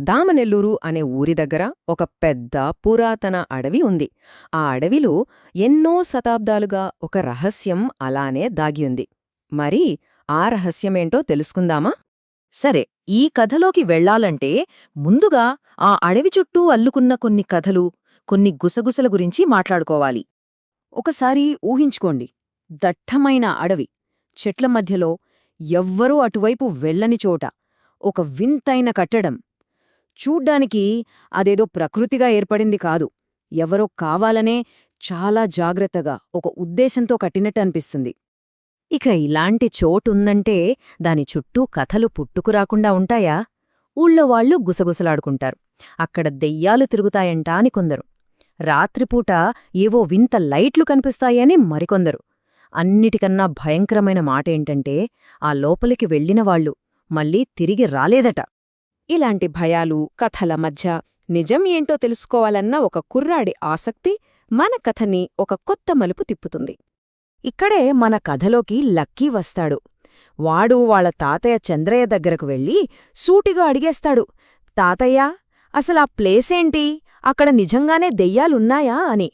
దామనెల్లూరు అనే ఊరి దగ్గర ఒక పెద్ద పురాతన అడవి ఉంది. ఆ అడవిలో ఎన్నో శతాబ్దాలుగా ఒక రహస్యం అలానే దాగియుంది. మరి ఆ రహస్యమేంటో తెలుసుకుందామా? సరే, ఈ కథలోకి వెళ్ళాలంటే ముందుగా ఆ అడవి చుట్టూ అల్లుకున్న కొన్ని కథలు, కొన్ని గుసగుసల గురించి మాట్లాడుకోవాలి. ఒకసారి ఊహించుకోండి, దట్టమైన అడవి, చెట్ల మధ్యలో, ఎవ్వరూ అటువైపు వెళ్ళని చోట ఒక వింతైన కట్టడం. చూడ్డానికి అదేదో ప్రకృతిగా ఏర్పడింది కాదు, ఎవరో కావాలనే చాలా జాగ్రత్తగా ఒక ఉద్దేశంతో కట్టినట్టు అనిపిస్తుంది. ఇక ఇలాంటి చోటుందంటే దాని చుట్టూ కథలు పుట్టుకురాకుండా ఉంటాయా? ఊళ్ళో వాళ్ళు గుసగుసలాడుకుంటారు. అక్కడ దెయ్యాలు తిరుగుతాయంటా అని కొందరు, రాత్రిపూట ఏవో వింత లైట్లు కనిపిస్తాయని మరికొందరు. అన్నిటికన్నా భయంకరమైన మాటేంటంటే ఆ లోపలికి వెళ్ళినవాళ్లు మళ్ళీ తిరిగి రాలేదట. ఇలాంటి భయాలు, కథల మధ్య నిజం ఏంటో తెలుసుకోవాలన్న ఒక కుర్రాడి ఆసక్తి మన కథని ఒక కొత్త మలుపు తిప్పుతుంది. ఇక్కడే మన కథలోకి లక్కీ వస్తాడు. వాడు వాళ్ళ తాతయ్య చంద్రయ్య దగ్గరకు వెళ్ళి సూటిగా అడిగేస్తాడు, తాతయ్యా, అసలా ప్లేసేంటి? అక్కడ నిజంగానే దెయ్యాలున్నాయా అని.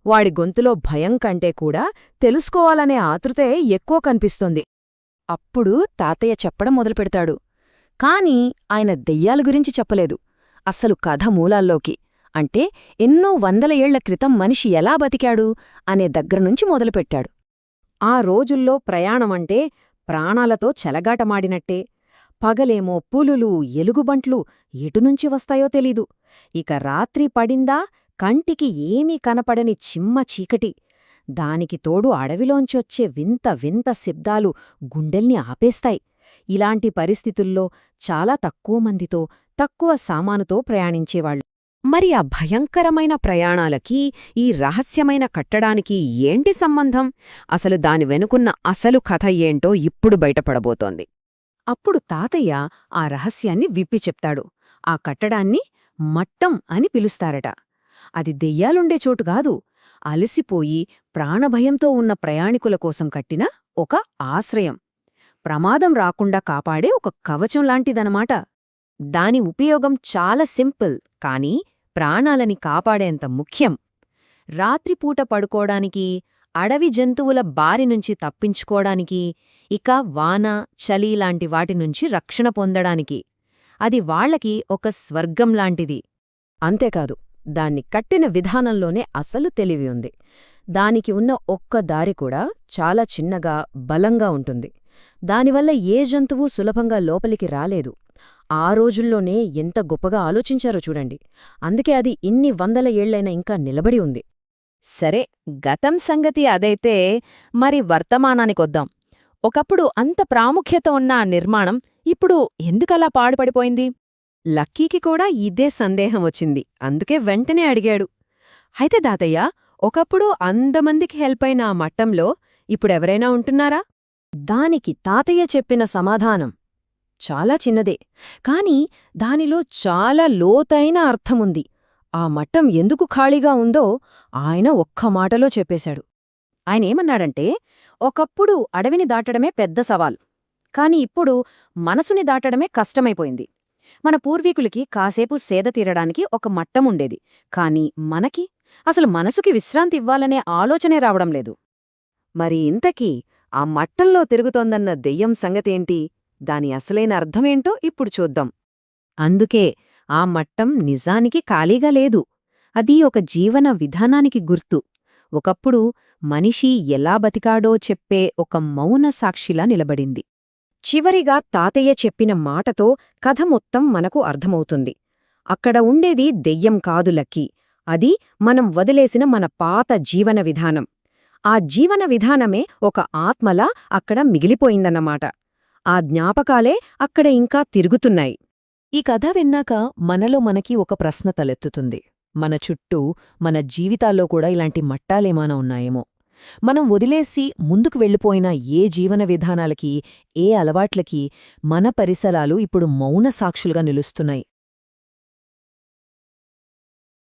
వాడి గొంతులో భయం కంటే కూడా తెలుసుకోవాలనే ఆతృతే ఎక్కువ కనిపిస్తోంది. అప్పుడు తాతయ్య చెప్పడం మొదలుపెడతాడు. కాని ఆయన దెయ్యాల గురించి చెప్పలేదు, అస్సలు కథ మూలాల్లోకి, అంటే ఎన్నో వందల ఏళ్ల క్రితం మనిషి ఎలా బతికాడు అనే దగ్గరనుంచి మొదలుపెట్టాడు. ఆ రోజుల్లో ప్రయాణమంటే ప్రాణాలతో చెలగాటమాడినట్టే. పగలేమో పులులు, ఎలుగుబంట్లు ఎటునుంచి వస్తాయో తెలీదు. ఇక రాత్రి పడిందా కంటికి ఏమీ కనపడని చిమ్మ చీకటి. దానికి తోడు అడవిలోంచొచ్చే వింత వింత శబ్దాలు గుండెల్ని ఆపేస్తాయి. ఇలాంటి పరిస్థితుల్లో చాలా తక్కువ మందితో, తక్కువ సామానుతో ప్రయాణించేవాళ్లు. మరి ఆ భయంకరమైన ప్రయాణాలకి, ఈ రహస్యమైన కట్టడానికి ఏంటి సంబంధం? అసలు దాని వెనుకున్న అసలు కథ ఏంటో ఇప్పుడు బయటపడబోతోంది. అప్పుడు తాతయ్య ఆ రహస్యాన్ని విప్పి చెప్తాడు. ఆ కట్టడాన్ని మట్టం అని పిలుస్తారట. అది దెయ్యాలుండే చోటుగాదు, అలసిపోయి ప్రాణభయంతో ఉన్న ప్రయాణికుల కోసం కట్టిన ఒక ఆశ్రయం. ప్రమాదం రాకుండా కాపాడే ఒక కవచం లాంటిదనమాట. దాని ఉపయోగం చాలా సింపుల్, కానీ ప్రాణాలని కాపాడేంత ముఖ్యం. రాత్రిపూట పడుకోడానికి, అడవి జంతువుల బారినుంచి తప్పించుకోడానికి, ఇక వాన, చలి లాంటి వాటినుంచి రక్షణ పొందడానికి. అది వాళ్లకి ఒక స్వర్గంలాంటిది. అంతేకాదు, దాన్ని కట్టిన విధానంలోనే అసలు తెలివి ఉంది. దానికి ఉన్న ఒక్క దారి కూడా చాలా చిన్నగా, బలంగా ఉంటుంది. దానివల్ల ఏ జంతువు సులభంగా లోపలికి రాలేదు. ఆ రోజుల్లోనే ఎంత గొప్పగా ఆలోచించారో చూడండి. అందుకే అది ఇన్ని వందల ఏళ్లైనా ఇంకా నిలబడి ఉంది. సరే, గతం సంగతి అదైతే, మరి వర్తమానానికొద్దాం. ఒకప్పుడు అంత ప్రాముఖ్యత ఉన్న ఆ నిర్మాణం ఇప్పుడు ఎందుకలా పాడుపడిపోయింది? లక్కీకి కూడా ఇదే సందేహం వచ్చింది. అందుకే వెంటనే అడిగాడు, అయితే తాతయ్య, ఒకప్పుడు అంతమందికి హెల్పైన ఆ మట్టంలో ఇప్పుడెవరైనా ఉంటున్నారా? దానికి తాతయ్య చెప్పిన సమాధానం చాలా చిన్నదే, కాని దానిలో చాలా లోతైన అర్థముంది. ఆ మట్టం ఎందుకు ఖాళీగా ఉందో ఆయన ఒక్క మాటలో చెప్పేశాడు. ఆయనేమన్నాడంటే, ఒకప్పుడు అడవిని దాటడమే పెద్ద సవాలు, కాని ఇప్పుడు మనసుని దాటడమే కష్టమైపోయింది. మన పూర్వీకులకి కాసేపు సేద తీరడానికి ఒక మట్టముండేది, కాని మనకి అసలు మనసుకి విశ్రాంతి ఇవ్వాలనే ఆలోచనే రావడం లేదు. మరి ఇంతకీ ఆ మట్టంలో తిరుగుతోందన్న దెయ్యం సంగతేంటి? దాని అసలైన అర్థమేంటో ఇప్పుడు చూద్దాం. అందుకే ఆ మట్టం నిజానికి ఖాళీగా లేదు. అది ఒక జీవన విధానానికి గుర్తు. ఒకప్పుడు మనిషి ఎలా బతికాడో చెప్పే ఒక మౌన సాక్షిలా నిలబడింది. చివరిగా తాతయ్య చెప్పిన మాటతో కథ మొత్తం మనకు అర్థమవుతుంది. అక్కడ ఉండేది దెయ్యం కాదు లక్కీ, అది మనం వదిలేసిన మన పాత జీవన విధానం. ఆ జీవన విధానమే ఒక ఆత్మలా అక్కడ మిగిలిపోయిందన్నమాట. ఆ జ్ఞాపకాలే అక్కడ ఇంకా తిరుగుతున్నాయి. ఈ కథ విన్నాక మనలో మనకి ఒక ప్రశ్న తలెత్తుతుంది. మన చుట్టూ, మన జీవితాల్లో కూడా ఇలాంటి మట్టాలేమైనా ఉన్నాయేమో? మనం వదిలేసి ముందుకు వెళ్ళిపోయిన ఏ జీవన విధానాలకి, ఏ అలవాట్లకి మన పరిసరాలు ఇప్పుడు మౌన సాక్షులుగా నిలుస్తున్నాయి?